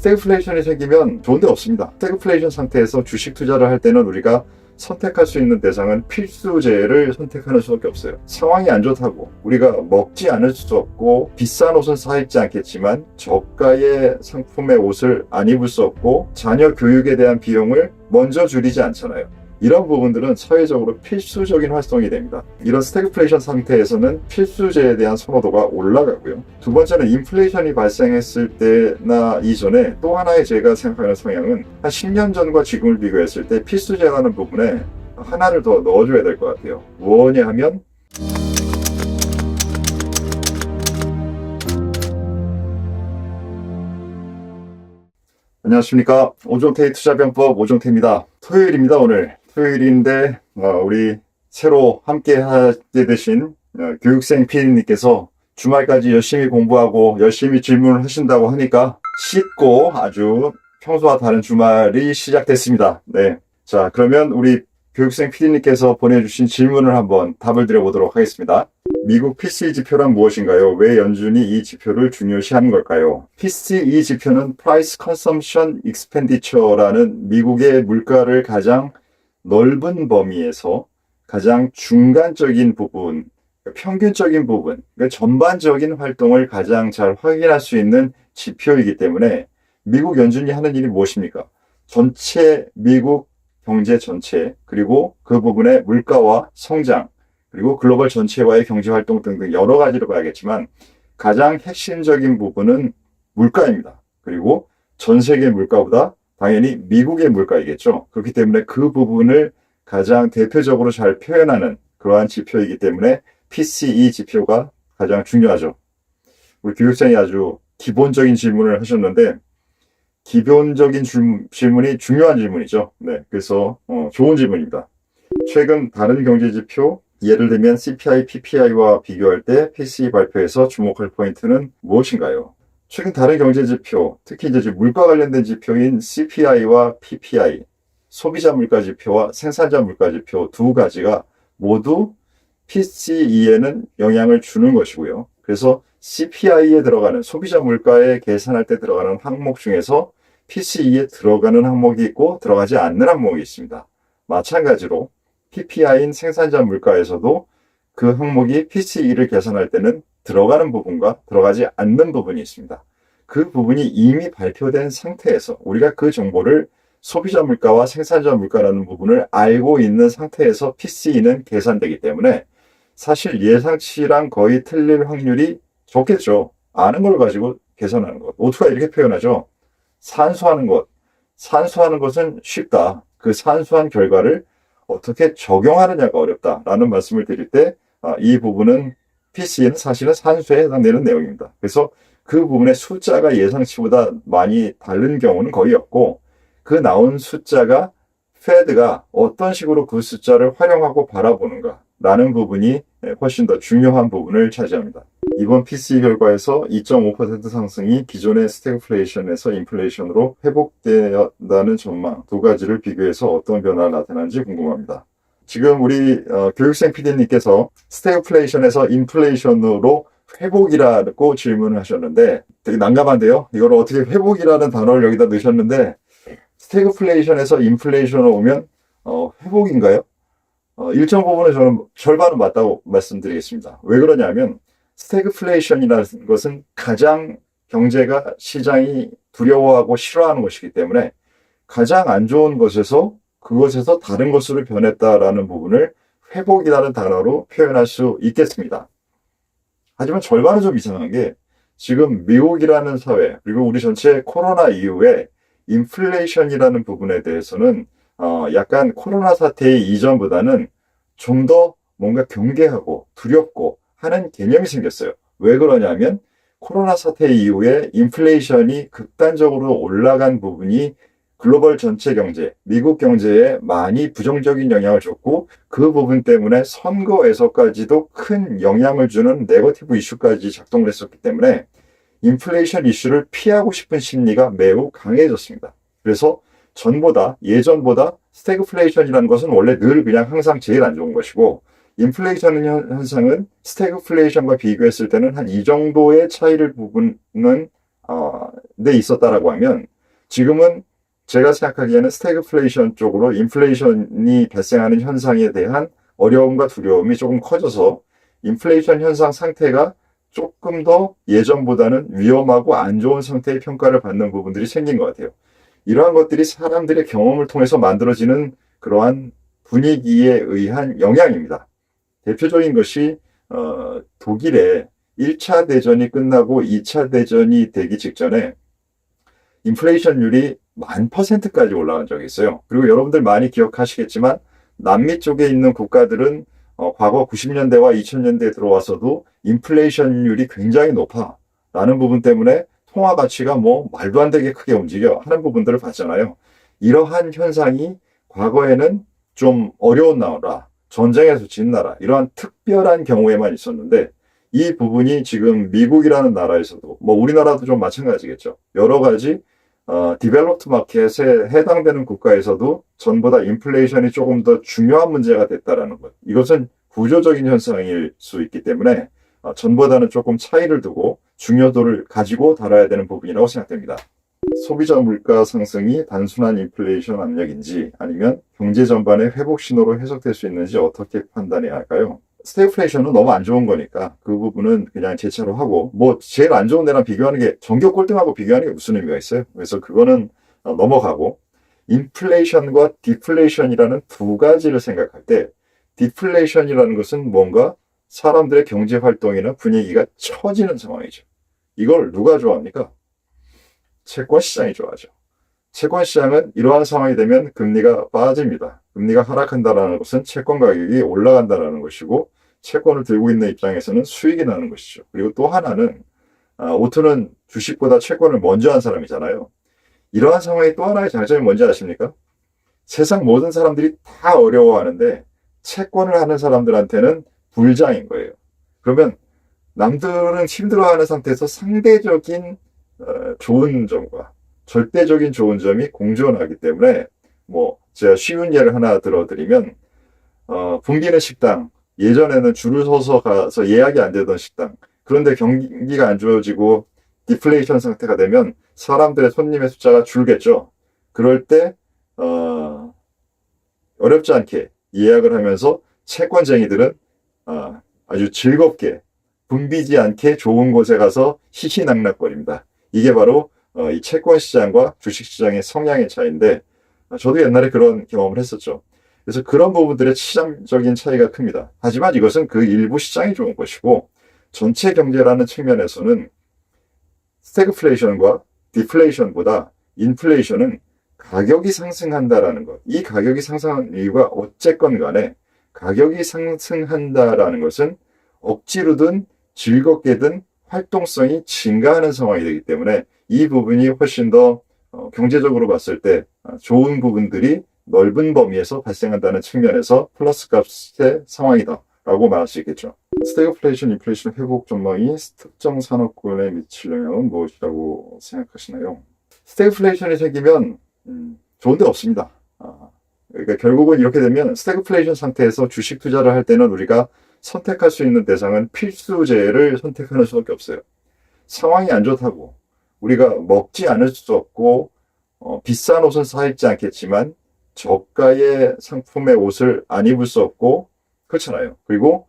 스태그플레이션이 생기면 좋은 데 없습니다. 스태그플레이션 상태에서 주식 투자를 할 때는 우리가 선택할 수 있는 대상은 필수재를 선택하는 수밖에 없어요. 상황이 안 좋다고 우리가 먹지 않을 수 없고 비싼 옷은 사 입지 않겠지만 저가의 상품의 옷을 안 입을 수 없고 자녀 교육에 대한 비용을 먼저 줄이지 않잖아요. 이런 부분들은 사회적으로 필수적인 활동이 됩니다. 이런 스태그플레이션 상태에서는 필수재에 대한 선호도가 올라가고요. 두 번째는 인플레이션이 발생했을 때나 이전에 또 하나의 제가 생각하는 성향은 한 10년 전과 지금을 비교했을 때 필수재라는 부분에 하나를 더 넣어줘야 될 것 같아요. 뭐냐 하면 안녕하십니까. 오종태의 투자병법 오종태입니다. 토요일입니다. 오늘 토요일인데 우리 새로 함께 하게 되신 교육생 PD님께서 주말까지 열심히 공부하고 열심히 질문을 하신다고 하니까 쉽고 아주 평소와 다른 주말이 시작됐습니다. 네, 자 그러면 우리 교육생 PD님께서 보내주신 질문을 한번 답을 드려보도록 하겠습니다. 미국 PCE 지표란 무엇인가요? 왜 연준이 이 지표를 중요시하는 걸까요? PCE 지표는 Price Consumption Expenditure라는 미국의 물가를 가장 넓은 범위에서 가장 중간적인 부분, 평균적인 부분, 그러니까 전반적인 활동을 가장 잘 확인할 수 있는 지표이기 때문에 미국 연준이 하는 일이 무엇입니까? 전체 미국 경제 전체, 그리고 그 부분의 물가와 성장, 그리고 글로벌 전체와의 경제활동 등등 여러 가지로 봐야겠지만 가장 핵심적인 부분은 물가입니다. 그리고 전 세계 물가보다 당연히 미국의 물가이겠죠. 그렇기 때문에 그 부분을 가장 대표적으로 잘 표현하는 그러한 지표이기 때문에 PCE 지표가 가장 중요하죠. 우리 교육생이 아주 기본적인 질문을 하셨는데 기본적인 질문이 중요한 질문이죠. 네, 그래서 좋은 질문입니다. 최근 다른 경제지표 예를 들면 CPI, PPI와 비교할 때 PCE 발표에서 주목할 포인트는 무엇인가요? 최근 다른 경제지표, 특히 이제 물가 관련된 지표인 CPI와 PPI, 소비자 물가 지표와 생산자 물가 지표 두 가지가 모두 PCE에는 영향을 주는 것이고요. 그래서 CPI에 들어가는 소비자 물가에 계산할 때 들어가는 항목 중에서 PCE에 들어가는 항목이 있고 들어가지 않는 항목이 있습니다. 마찬가지로 PPI인 생산자 물가에서도 그 항목이 PCE를 계산할 때는 들어가는 부분과 들어가지 않는 부분이 있습니다. 그 부분이 이미 발표된 상태에서 우리가 그 정보를 소비자 물가와 생산자 물가라는 부분을 알고 있는 상태에서 PCE는 계산되기 때문에 사실 예상치랑 거의 틀릴 확률이 적겠죠. 아는 걸 가지고 계산하는 것. 오투가 이렇게 표현하죠. 산수하는 것. 산수하는 것은 쉽다. 그 산수한 결과를 어떻게 적용하느냐가 어렵다라는 말씀을 드릴 때 이 부분은 PC는 사실은 산수에 해당되는 내용입니다. 그래서 그 부분의 숫자가 예상치보다 많이 다른 경우는 거의 없고 그 나온 숫자가 페드가 어떤 식으로 그 숫자를 활용하고 바라보는가 라는 부분이 훨씬 더 중요한 부분을 차지합니다. 이번 PCE 결과에서 2.5% 상승이 기존의 스태그플레이션에서 인플레이션으로 회복된다는 전망 두 가지를 비교해서 어떤 변화가 나타나는지 궁금합니다. 지금 우리 교육생 PD님께서 스태그플레이션에서 인플레이션으로 회복이라고 질문을 하셨는데 되게 난감한데요. 이걸 어떻게 회복이라는 단어를 여기다 넣으셨는데 스태그플레이션에서 인플레이션으로 오면 회복인가요? 일정 부분은 저는 절반은 맞다고 말씀드리겠습니다. 왜 그러냐면 스태그플레이션이라는 것은 가장 경제가 시장이 두려워하고 싫어하는 것이기 때문에 가장 안 좋은 것에서 그것에서 다른 것으로 변했다라는 부분을 회복이라는 단어로 표현할 수 있겠습니다. 하지만 절반은 좀 이상한 게 지금 미국이라는 사회 그리고 우리 전체 코로나 이후에 인플레이션이라는 부분에 대해서는 약간 코로나 사태의 이전보다는 좀 더 뭔가 경계하고 두렵고 하는 개념이 생겼어요. 왜 그러냐면 코로나 사태 이후에 인플레이션이 극단적으로 올라간 부분이 글로벌 전체 경제, 미국 경제에 많이 부정적인 영향을 줬고 그 부분 때문에 선거에서까지도 큰 영향을 주는 네거티브 이슈까지 작동을 했었기 때문에 인플레이션 이슈를 피하고 싶은 심리가 매우 강해졌습니다. 그래서 예전보다 스태그플레이션이라는 것은 원래 늘 그냥 항상 제일 안 좋은 것이고 인플레이션 현상은 스태그플레이션과 비교했을 때는 한 이 정도의 차이를 부분은 네 있었다라고 하면 지금은 제가 생각하기에는 스태그플레이션 쪽으로 인플레이션이 발생하는 현상에 대한 어려움과 두려움이 조금 커져서 인플레이션 현상 상태가 조금 더 예전보다는 위험하고 안 좋은 상태의 평가를 받는 부분들이 생긴 것 같아요. 이러한 것들이 사람들의 경험을 통해서 만들어지는 그러한 분위기에 의한 영향입니다. 대표적인 것이 독일의 1차 대전이 끝나고 2차 대전이 되기 직전에 인플레이션율이 1000%까지 올라간 적이 있어요. 그리고 여러분들 많이 기억하시겠지만 남미 쪽에 있는 국가들은 과거 90년대와 2000년대에 들어와서도 인플레이션율이 굉장히 높아 라는 부분 때문에 통화 가치가 뭐 말도 안 되게 크게 움직여 하는 부분들을 봤잖아요. 이러한 현상이 과거에는 좀 어려운 나라, 전쟁에서 진 나라, 이러한 특별한 경우에만 있었는데 이 부분이 지금 미국이라는 나라에서도 뭐 우리나라도 좀 마찬가지겠죠. 여러 가지 디벨롭트 마켓에 해당되는 국가에서도 전보다 인플레이션이 조금 더 중요한 문제가 됐다라는 것. 이것은 구조적인 현상일 수 있기 때문에 전보다는 조금 차이를 두고 중요도를 가지고 다뤄야 되는 부분이라고 생각됩니다. 소비자 물가 상승이 단순한 인플레이션 압력인지 아니면 경제 전반의 회복 신호로 해석될 수 있는지 어떻게 판단해야 할까요? 스태그플레이션은 너무 안 좋은 거니까 그 부분은 그냥 제차로 하고 뭐 제일 안 좋은 데랑 비교하는 게 전교 꼴등하고 비교하는 게 무슨 의미가 있어요? 그래서 그거는 넘어가고 인플레이션과 디플레이션이라는 두 가지를 생각할 때 디플레이션이라는 것은 뭔가 사람들의 경제 활동이나 분위기가 처지는 상황이죠. 이걸 누가 좋아합니까? 채권 시장이 좋아하죠. 채권 시장은 이러한 상황이 되면 금리가 빠집니다. 금리가 하락한다는 것은 채권 가격이 올라간다는 것이고 채권을 들고 있는 입장에서는 수익이 나는 것이죠. 그리고 또 하나는 오토는 주식보다 채권을 먼저 한 사람이잖아요. 이러한 상황의 또 하나의 장점이 뭔지 아십니까? 세상 모든 사람들이 다 어려워하는데 채권을 하는 사람들한테는 불장인 거예요. 그러면 남들은 힘들어하는 상태에서 상대적인 좋은 점과 절대적인 좋은 점이 공존하기 때문에 뭐 제가 쉬운 예를 하나 들어드리면 붐비는 식당, 예전에는 줄을 서서 가서 예약이 안 되던 식당, 그런데 경기가 안 좋아지고 디플레이션 상태가 되면 사람들의 손님의 숫자가 줄겠죠. 그럴 때 어렵지 않게 예약을 하면서 채권쟁이들은 아주 즐겁게 붐비지 않게 좋은 곳에 가서 희희낙낙거립니다. 이게 바로 이 채권 시장과 주식 시장의 성향의 차이인데 저도 옛날에 그런 경험을 했었죠. 그래서 그런 부분들의 시장적인 차이가 큽니다. 하지만 이것은 그 일부 시장이 좋은 것이고 전체 경제라는 측면에서는 스태그플레이션과 디플레이션보다 인플레이션은 가격이 상승한다라는 것. 이 가격이 상승한 이유가 어쨌건 간에 가격이 상승한다라는 것은 억지로든 즐겁게든 활동성이 증가하는 상황이 되기 때문에 이 부분이 훨씬 더 경제적으로 봤을 때 좋은 부분들이 넓은 범위에서 발생한다는 측면에서 플러스 값의 상황이다라고 말할 수 있겠죠. 스태그플레이션, 인플레이션 회복 전망이 특정 산업군에 미칠 영향은 무엇이라고 생각하시나요? 스태그플레이션이 생기면 좋은 데 없습니다. 그러니까 결국은 이렇게 되면 스태그플레이션 상태에서 주식 투자를 할 때는 우리가 선택할 수 있는 대상은 필수재를 선택하는 수밖에 없어요. 상황이 안 좋다고 우리가 먹지 않을 수 없고 비싼 옷은 사 입지 않겠지만 저가의 상품의 옷을 안 입을 수 없고 그렇잖아요. 그리고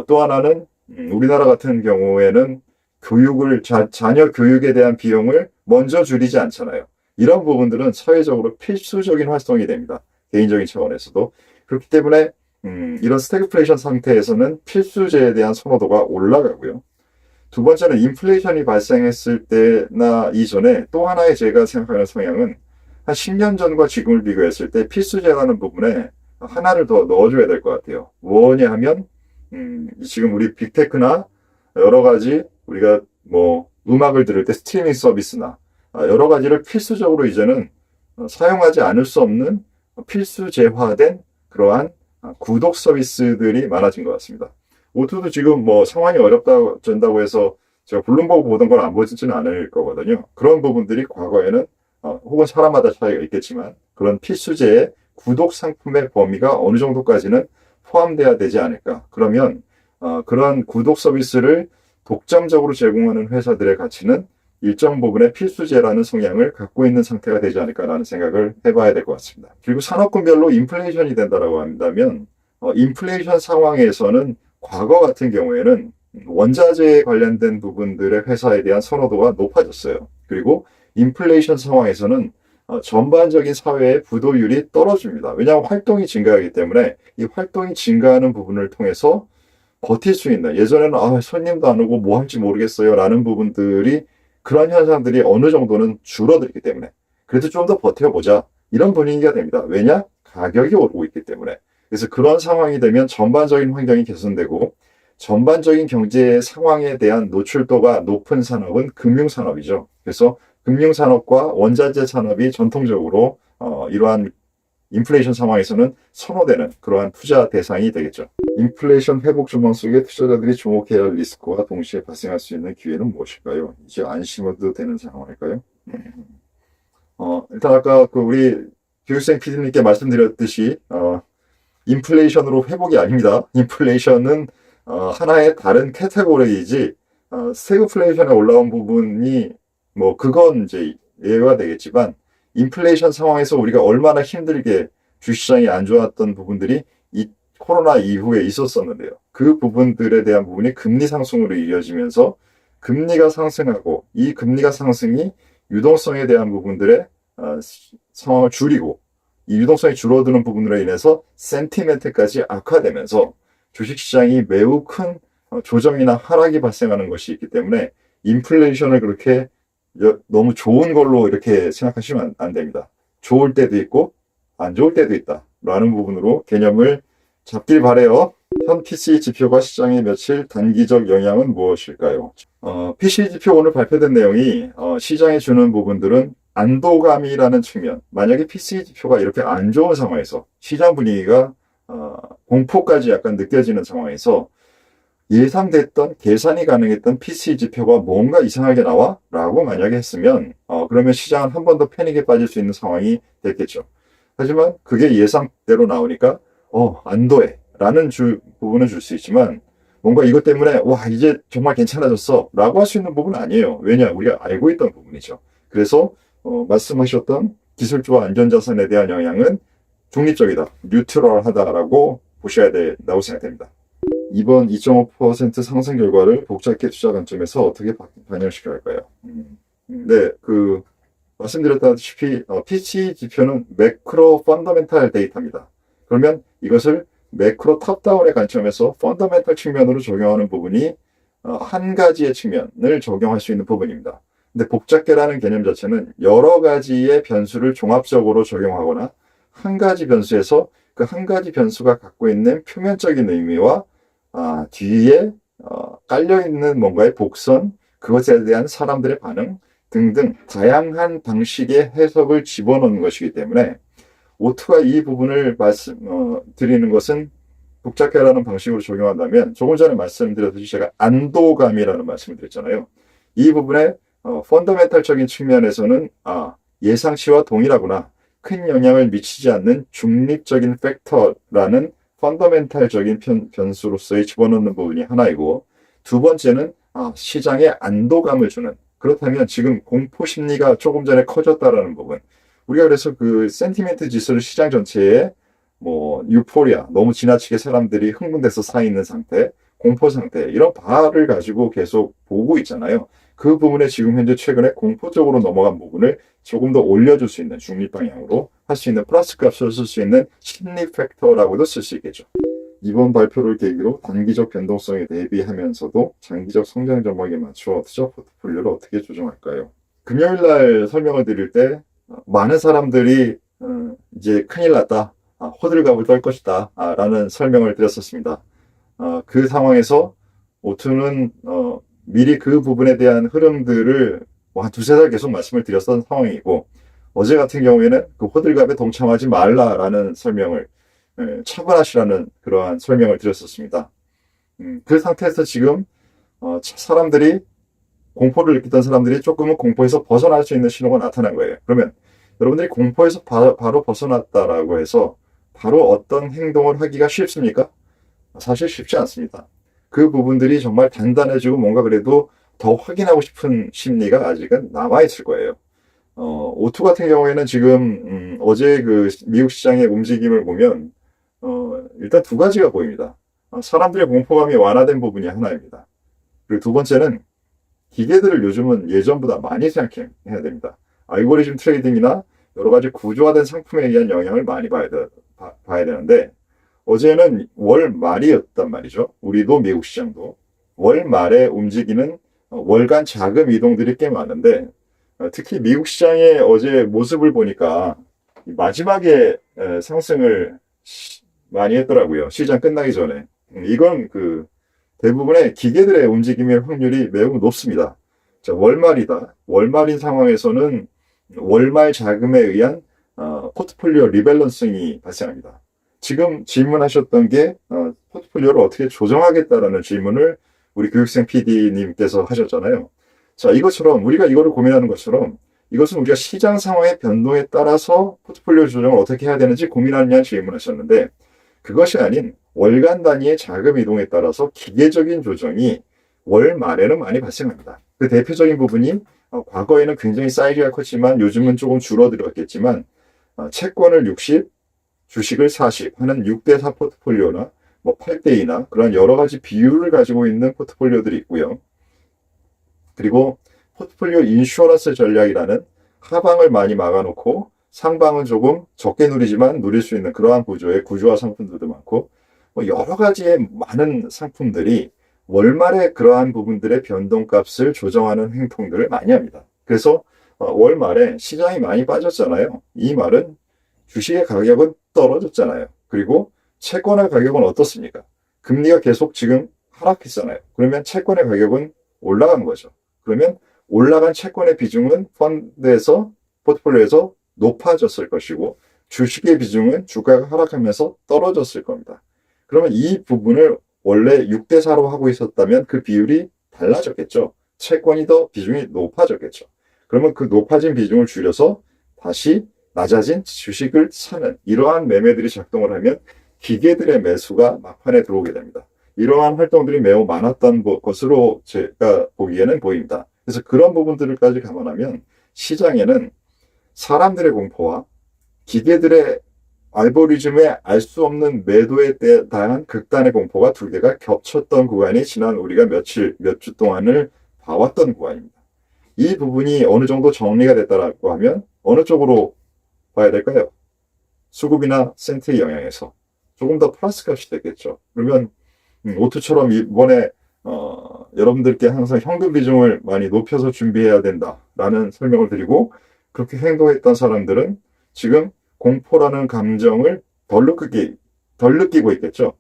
또 하나는 우리나라 같은 경우에는 교육을 자녀 교육에 대한 비용을 먼저 줄이지 않잖아요. 이런 부분들은 사회적으로 필수적인 활동이 됩니다. 개인적인 차원에서도. 그렇기 때문에 이런 스태그플레이션 상태에서는 필수재에 대한 선호도가 올라가고요. 두 번째는 인플레이션이 발생했을 때나 이전에 또 하나의 제가 생각하는 성향은 한 10년 전과 지금을 비교했을 때 필수재라는 부분에 하나를 더 넣어줘야 될 것 같아요. 뭐냐 하면 지금 우리 빅테크나 여러 가지 우리가 뭐 음악을 들을 때 스트리밍 서비스나 여러 가지를 필수적으로 이제는 사용하지 않을 수 없는 필수재화된 그러한 구독 서비스들이 많아진 것 같습니다. 오토도 지금 뭐 상황이 어렵다고 해서 제가 블룸버그 보던 걸 안 보지는 않을 거거든요. 그런 부분들이 과거에는 혹은 사람마다 차이가 있겠지만 그런 필수재의 구독 상품의 범위가 어느 정도까지는 포함돼야 되지 않을까. 그러면 그런 구독 서비스를 독점적으로 제공하는 회사들의 가치는 일정 부분의 필수제라는 성향을 갖고 있는 상태가 되지 않을까라는 생각을 해봐야 될 것 같습니다. 그리고 산업군별로 인플레이션이 된다라고 한다면 인플레이션 상황에서는 과거 같은 경우에는 원자재에 관련된 부분들의 회사에 대한 선호도가 높아졌어요. 그리고 인플레이션 상황에서는 전반적인 사회의 부도율이 떨어집니다. 왜냐하면 활동이 증가하기 때문에 이 활동이 증가하는 부분을 통해서 버틸 수 있는, 예전에는 손님도 안 오고 뭐 할지 모르겠어요 라는 부분들이, 그런 현상들이 어느 정도는 줄어들기 때문에 그래도 좀 더 버텨보자 이런 분위기가 됩니다. 왜냐? 가격이 오르고 있기 때문에. 그래서 그런 상황이 되면 전반적인 환경이 개선되고 전반적인 경제 상황에 대한 노출도가 높은 산업은 금융산업이죠. 그래서 금융산업과 원자재 산업이 전통적으로 이러한 인플레이션 상황에서는 선호되는 그러한 투자 대상이 되겠죠. 인플레이션 회복 전망 속에 투자자들이 주목해야 할 리스크와 동시에 발생할 수 있는 기회는 무엇일까요? 이제 안심해도 되는 상황일까요? 일단 아까 우리 교육생 PD님께 말씀드렸듯이 인플레이션으로 회복이 아닙니다. 인플레이션은 하나의 다른 캐테고리이지 스태그플레이션에 올라온 부분이 그건 이제 예외가 되겠지만, 인플레이션 상황에서 우리가 얼마나 힘들게 주식시장이 안 좋았던 부분들이 이 코로나 이후에 있었었는데요. 그 부분들에 대한 부분이 금리 상승으로 이어지면서 금리가 상승하고, 이 금리가 상승이 유동성에 대한 부분들의 상황을 줄이고, 이 유동성이 줄어드는 부분으로 인해서 센티멘트까지 악화되면서 주식시장이 매우 큰 조정이나 하락이 발생하는 것이 있기 때문에 인플레이션을 그렇게 너무 좋은 걸로 이렇게 생각하시면 안 됩니다. 좋을 때도 있고 안 좋을 때도 있다 라는 부분으로 개념을 잡길 바래요. 현 PCE 지표가 시장에 며칠 단기적 영향은 무엇일까요? PCE 지표 오늘 발표된 내용이 시장에 주는 부분들은 안도감이라는 측면, 만약에 PCE 지표가 이렇게 안 좋은 상황에서 시장 분위기가 공포까지 약간 느껴지는 상황에서 예상됐던, 계산이 가능했던 PCE 지표가 뭔가 이상하게 나와? 라고 만약에 했으면 그러면 시장은 한 번 더 패닉에 빠질 수 있는 상황이 됐겠죠. 하지만 그게 예상대로 나오니까 안도해 라는 부분은 줄 수 있지만, 뭔가 이것 때문에 이제 정말 괜찮아졌어 라고 할 수 있는 부분은 아니에요. 왜냐? 우리가 알고 있던 부분이죠. 그래서 말씀하셨던 기술주와 안전자산에 대한 영향은 중립적이다, 뉴트럴하다라고 보셔야 된다고 생각됩니다. 이번 2.5% 상승 결과를 복잡계 투자 관점에서 어떻게 반영시켜야 할까요? 네, 말씀드렸다시피 PCE 지표는 매크로 펀더멘탈 데이터입니다. 그러면 이것을 매크로 탑다운의 관점에서 펀더멘탈 측면으로 적용하는 부분이 한 가지의 측면을 적용할 수 있는 부분입니다. 근데 복잡계라는 개념 자체는 여러 가지의 변수를 종합적으로 적용하거나 한 가지 변수에서 그 한 가지 변수가 갖고 있는 표면적인 의미와 뒤에 깔려있는 뭔가의 복선, 그것에 대한 사람들의 반응 등등 다양한 방식의 해석을 집어넣는 것이기 때문에 오투가 이 부분을 드리는 것은 복잡계라는 방식으로 적용한다면, 조금 전에 말씀드렸듯이 제가 안도감이라는 말씀을 드렸잖아요. 이 부분의 펀더멘탈적인 측면에서는 예상치와 동일하구나, 큰 영향을 미치지 않는 중립적인 팩터라는 펀더멘탈적인 변수로서의 집어넣는 부분이 하나이고, 두 번째는 시장에 안도감을 주는, 그렇다면 지금 공포 심리가 조금 전에 커졌다라는 부분, 우리가 그래서 그 센티멘트 지수를 시장 전체에 유포리아, 너무 지나치게 사람들이 흥분돼서 사 있는 상태, 공포 상태, 이런 바를 가지고 계속 보고 있잖아요. 그 부분에 지금 현재 최근에 공포적으로 넘어간 부분을 조금 더 올려줄 수 있는, 중립 방향으로 할 수 있는 플러스 값을 쓸 수 있는 심리 팩터라고도 쓸 수 있겠죠. 이번 발표를 계기로 단기적 변동성에 대비하면서도 장기적 성장 전망에 맞춰 투자 포트폴리오를 어떻게 조정할까요? 금요일 날 설명을 드릴 때 많은 사람들이 이제 큰일 났다, 호들갑을 떨 것이다 라는 설명을 드렸었습니다. 그 상황에서 오투는 미리 그 부분에 대한 흐름들을 한 두세 달 계속 말씀을 드렸던 상황이고, 어제 같은 경우에는 그 호들갑에 동참하지 말라라는 설명을, 차분하시라는 그러한 설명을 드렸었습니다. 그 상태에서 지금 사람들이, 공포를 느끼던 사람들이 조금은 공포에서 벗어날 수 있는 신호가 나타난 거예요. 그러면 여러분들이 공포에서 바로 벗어났다라고 해서 바로 어떤 행동을 하기가 쉽습니까? 사실 쉽지 않습니다. 그 부분들이 정말 단단해지고 뭔가 그래도 더 확인하고 싶은 심리가 아직은 남아있을 거예요. O2 같은 경우에는 지금, 어제 그 미국 시장의 움직임을 보면, 일단 두 가지가 보입니다. 사람들의 공포감이 완화된 부분이 하나입니다. 그리고 두 번째는 기계들을 요즘은 예전보다 많이 생각해야 됩니다. 알고리즘 트레이딩이나 여러 가지 구조화된 상품에 의한 영향을 많이 봐야 되는데, 어제는 월 말이었단 말이죠. 우리도 미국 시장도. 월 말에 움직이는 월간 자금 이동들이 꽤 많은데, 특히 미국 시장의 어제 모습을 보니까 마지막에 상승을 많이 했더라고요. 시장 끝나기 전에. 이건 그 대부분의 기계들의 움직임의 확률이 매우 높습니다. 자, 월말이다. 월말인 상황에서는 월말 자금에 의한 포트폴리오 리밸런싱이 발생합니다. 지금 질문하셨던 게 포트폴리오를 어떻게 조정하겠다라는 질문을 우리 교육생 PD님께서 하셨잖아요. 자, 이것처럼 우리가 이거를 고민하는 것처럼 이것은 우리가 시장 상황의 변동에 따라서 포트폴리오 조정을 어떻게 해야 되는지 고민하느냐는 질문하셨는데, 그것이 아닌 월간 단위의 자금 이동에 따라서 기계적인 조정이 월 말에는 많이 발생합니다. 그 대표적인 부분이 과거에는 굉장히 사이즈가 컸지만 요즘은 조금 줄어들었겠지만, 채권을 60, 주식을 40 하는 6대4 포트폴리오나 뭐 8대2나 그런 여러 가지 비율을 가지고 있는 포트폴리오들이 있고요. 그리고 포트폴리오 인슈어런스 전략이라는 하방을 많이 막아놓고 상방은 조금 적게 누리지만 누릴 수 있는 그러한 구조의 구조화 상품들도 많고, 뭐 여러 가지의 많은 상품들이 월말에 그러한 부분들의 변동값을 조정하는 행동들을 많이 합니다. 그래서 월말에 시장이 많이 빠졌잖아요. 이 말은 주식의 가격은 떨어졌잖아요. 그리고 채권의 가격은 어떻습니까? 금리가 계속 지금 하락했잖아요. 그러면 채권의 가격은 올라간 거죠. 그러면 올라간 채권의 비중은 펀드에서, 포트폴리오에서 높아졌을 것이고, 주식의 비중은 주가가 하락하면서 떨어졌을 겁니다. 그러면 이 부분을 원래 6대4로 하고 있었다면 그 비율이 달라졌겠죠. 채권이 더 비중이 높아졌겠죠. 그러면 그 높아진 비중을 줄여서 다시 낮아진 주식을 사는 이러한 매매들이 작동을 하면 기계들의 매수가 막판에 들어오게 됩니다. 이러한 활동들이 매우 많았던 것으로 제가 보기에는 보입니다. 그래서 그런 부분들까지 감안하면 시장에는 사람들의 공포와 기계들의 알고리즘에 알 수 없는 매도에 대한 극단의 공포가 두 개가 겹쳤던 구간이 지난 우리가 몇 주 동안을 봐왔던 구간입니다. 이 부분이 어느 정도 정리가 됐다라고 하면 어느 쪽으로 봐야 될까요? 수급이나 센트의 영향에서 조금 더 플러스 값이 됐겠죠. 그러면 오투처럼 이번에 여러분들께 항상 현금 비중을 많이 높여서 준비해야 된다라는 설명을 드리고, 그렇게 행동했던 사람들은 지금 공포라는 감정을 덜 느끼고 있겠죠.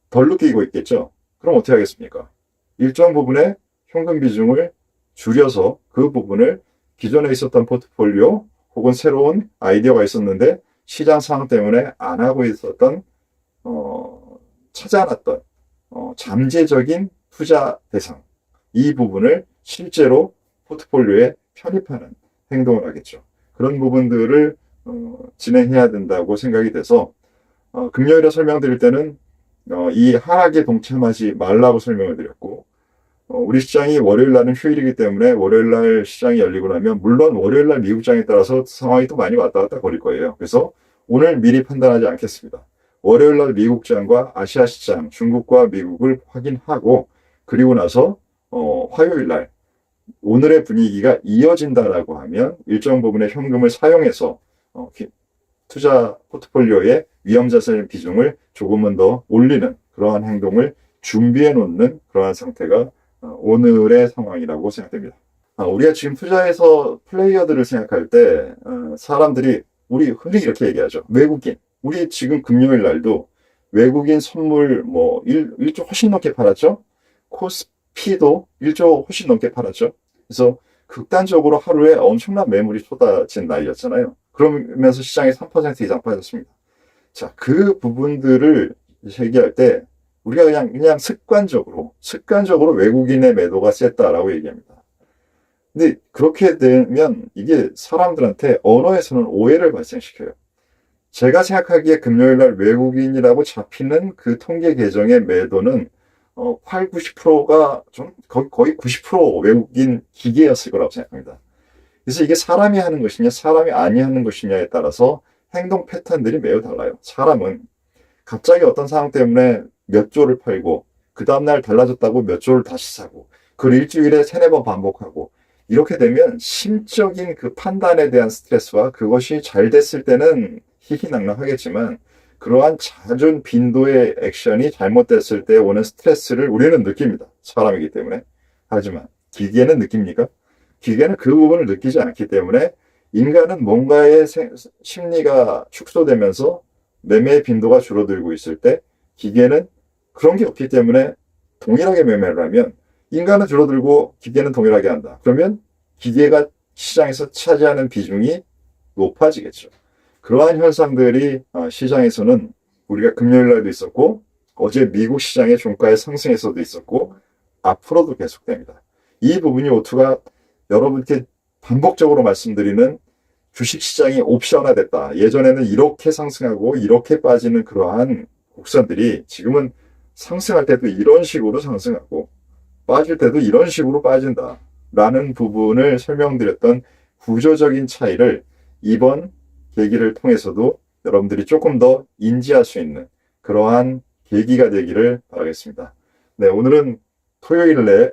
덜 느끼고 있겠죠. 그럼 어떻게 하겠습니까? 일정 부분의 현금 비중을 줄여서 그 부분을 기존에 있었던 포트폴리오 혹은 새로운 아이디어가 있었는데 시장 상황 때문에 안 하고 있었던 찾아놨던 잠재적인 투자 대상, 이 부분을 실제로 포트폴리오에 편입하는 행동을 하겠죠. 그런 부분들을 진행해야 된다고 생각이 돼서 금요일에 설명드릴 때는 이 하락에 동참하지 말라고 설명을 드렸고, 우리 시장이 월요일 날은 휴일이기 때문에 월요일 날 시장이 열리고 나면 물론 월요일 날 미국 장에 따라서 상황이 또 많이 왔다 갔다 거릴 거예요. 그래서 오늘 미리 판단하지 않겠습니다. 월요일 날 미국 장과 아시아 시장, 중국과 미국을 확인하고, 그리고 나서 화요일 날 오늘의 분위기가 이어진다라고 하면 일정 부분의 현금을 사용해서 투자 포트폴리오의 위험자산의 비중을 조금은 더 올리는 그러한 행동을 준비해 놓는 그러한 상태가 오늘의 상황이라고 생각됩니다. 우리가 지금 투자에서 플레이어들을 생각할 때 사람들이 우리 흔히 이렇게 얘기하죠. 외국인. 우리 지금 금요일 날도 외국인 선물 1조 훨씬 넘게 팔았죠. 코스피도 1조 훨씬 넘게 팔았죠. 그래서 극단적으로 하루에 엄청난 매물이 쏟아진 날이었잖아요. 그러면서 시장이 3% 이상 빠졌습니다. 자, 그 부분들을 얘기할 때 우리가 그냥 습관적으로 외국인의 매도가 셌다라고 얘기합니다. 근데 그렇게 되면 이게 사람들한테 언어에서는 오해를 발생시켜요. 제가 생각하기에 금요일 날 외국인이라고 잡히는 그 통계 계정의 매도는 8, 90%가 좀 거의 90% 외국인 기계였을 거라고 생각합니다. 그래서 이게 사람이 하는 것이냐, 사람이 아니 하는 것이냐에 따라서 행동 패턴들이 매우 달라요. 사람은 갑자기 어떤 상황 때문에 몇 조를 팔고, 그 다음날 달라졌다고 몇 조를 다시 사고, 그걸 일주일에 3-4번 반복하고, 이렇게 되면 심적인 그 판단에 대한 스트레스와 그것이 잘 됐을 때는 희희낙낙하겠지만, 그러한 잦은 빈도의 액션이 잘못됐을 때 오는 스트레스를 우리는 느낍니다. 사람이기 때문에. 하지만 기계는 느낍니까? 기계는 그 부분을 느끼지 않기 때문에 인간은 뭔가의 심리가 축소되면서 매매의 빈도가 줄어들고 있을 때 기계는 그런 게 없기 때문에 동일하게 매매를 하면 인간은 줄어들고 기계는 동일하게 한다. 그러면 기계가 시장에서 차지하는 비중이 높아지겠죠. 그러한 현상들이 시장에서는 우리가 금요일 날도 있었고 어제 미국 시장의 종가의 상승에서도 있었고 앞으로도 계속됩니다. 이 부분이 오투가 여러분께 반복적으로 말씀드리는 주식시장이 옵션화됐다. 예전에는 이렇게 상승하고 이렇게 빠지는 그러한 곡선들이 지금은 상승할 때도 이런 식으로 상승하고 빠질 때도 이런 식으로 빠진다. 라는 부분을 설명드렸던 구조적인 차이를 이번 계기를 통해서도 여러분들이 조금 더 인지할 수 있는 그러한 계기가 되기를 바라겠습니다. 네, 오늘은 토요일에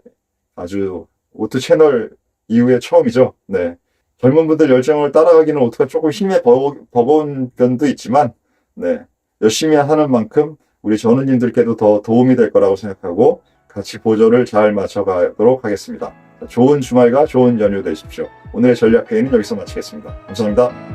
아주 오트 채널 이후에 처음이죠. 네. 젊은 분들 열정을 따라가기는 오트가 조금 힘에 버거운 면도 있지만, 네. 열심히 하는 만큼 우리 전우님들께도 더 도움이 될 거라고 생각하고 같이 보조를 잘 맞춰가도록 하겠습니다. 좋은 주말과 좋은 연휴 되십시오. 오늘의 전략회의는 여기서 마치겠습니다. 감사합니다.